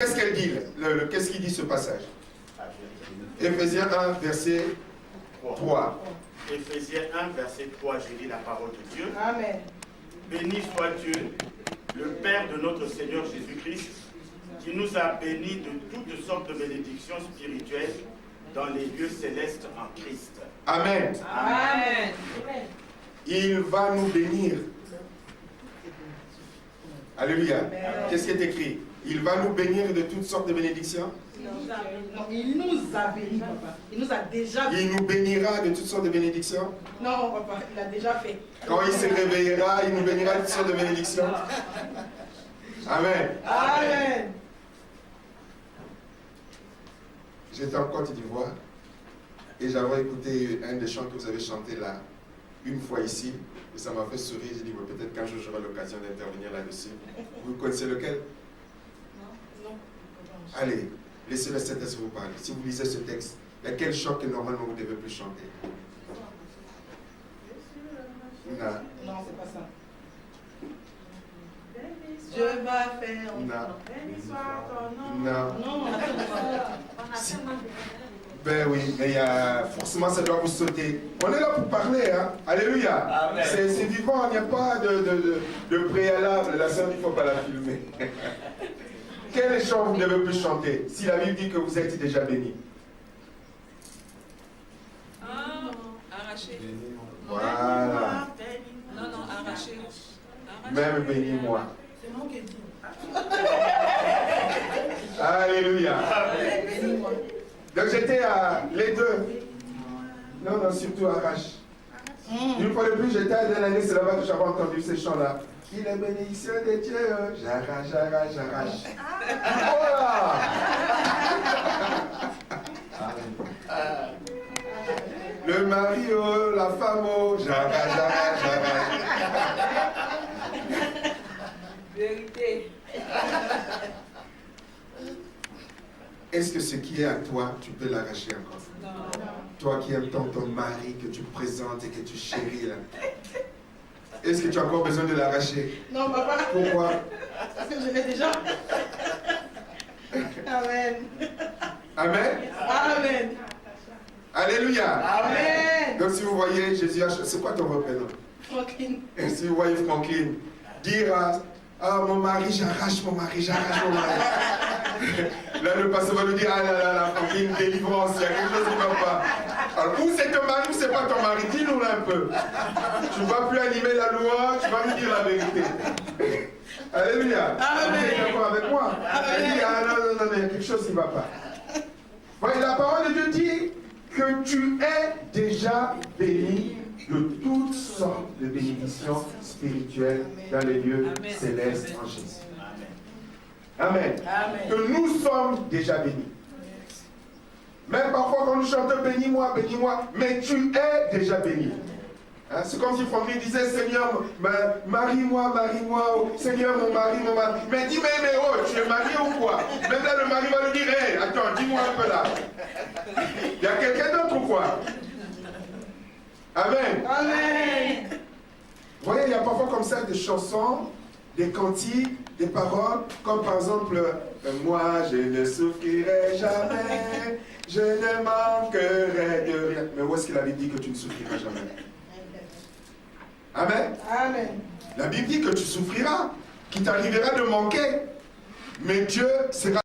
Qu'est-ce qu'elle dit? Qu'est-ce qu'il dit ce passage? Éphésiens 1, verset 3. Éphésiens 1, verset 3, je lis la parole de Dieu. Amen. Béni soit Dieu, le Père de notre Seigneur Jésus-Christ, qui nous a bénis de toutes sortes de bénédictions spirituelles dans les lieux célestes en Christ. Amen. Amen. Il va nous bénir. Alléluia. Qu'est-ce qui est écrit? Il va nous bénir de toutes sortes de bénédictions. Non, il nous a bénis, papa. Il nous a déjà bénis. Il nous bénira de toutes sortes de bénédictions. Non, papa, il a déjà fait. Quand il se réveillera, il nous bénira de toutes sortes de bénédictions. Amen. Amen. J'étais en Côte d'Ivoire et j'avais écouté un des chants que vous avez chanté là, une fois ici, et ça m'a fait sourire. J'ai dit, bon, peut-être qu'un jour j'aurai l'occasion d'intervenir là-dessus. Vous connaissez lequel? Non. Allez, laissez le Saint-Esprit vous parler. Si vous lisez ce texte, il y a quel chant que normalement vous ne devez plus chanter? Non. Non, c'est pas ça. Je vais faire. Non. Non. Non. Si. Ben oui, mais forcément ça doit vous sauter. On est là pour parler, hein. Alléluia. C'est vivant, il n'y a pas de préalable. La sœur, il ne faut pas la filmer. Quel chant vous ne devez plus chanter si la Bible dit que vous êtes déjà béni? Arraché. Voilà. Non, arraché. Même bénis-moi. C'est moi qui dis. Alléluia. Bénis-moi. Donc j'étais à les deux. Non, surtout arrache. Une fois de plus, j'étais à Delany, c'est là-bas que j'avais entendu ces chants-là. Il est bénédiction de Dieu. J'arrache. Voilà. Le mari, oh, la femme, oh, j'arrache. Vérité. Est-ce que ce qui est à toi, tu peux l'arracher encore? Non. Toi qui aimes tant ton mari, que tu présentes et que tu chéris là. Est-ce que tu as encore besoin de l'arracher? Non, papa. Pourquoi? Parce que je l'ai déjà. Amen. Amen. Amen. Alléluia. Amen. Donc si vous voyez Jésus, c'est quoi ton vrai prénom? Franklin. Et si vous voyez Franklin, dire ah mon mari, j'arrache mon mari. Là le pasteur va lui dire ah là, Franklin, délivrance, il y a quelque chose qui ne va pas. Alors ou c'est ton mari ou c'est pas ton mari, dis-nous là un peu. Tu ne vas plus animer la loi, tu vas nous dire la vérité. Alléluia. Amen. Vous êtes d'accord avec moi? Elle dit ah non, il y a quelque chose qui ne va pas. Voyez, la parole de Dieu dit que tu es déjà béni de toutes sortes de bénédictions spirituelles dans les lieux célestes en Jésus. Amen. Que nous sommes déjà bénis. Même parfois quand nous chantons bénis-moi, mais tu es déjà béni. Hein, c'est comme si Franklin disait Seigneur, marie-moi, oh, Seigneur mon mari. Mais dis mais oh, tu es marié ou quoi? Même là le mari va lui dire hey, attends, dis-moi un peu là. Il y a quelqu'un d'autre ou quoi? Amen. Vous voyez, il y a parfois comme ça des chansons, des cantiques, des paroles, comme par exemple moi je ne souffrirai jamais, je ne manquerai de rien. Mais où est-ce que la Bible dit que tu ne souffriras jamais? Amen. La Bible dit que tu souffriras, qu'il t'arrivera de manquer, mais Dieu sera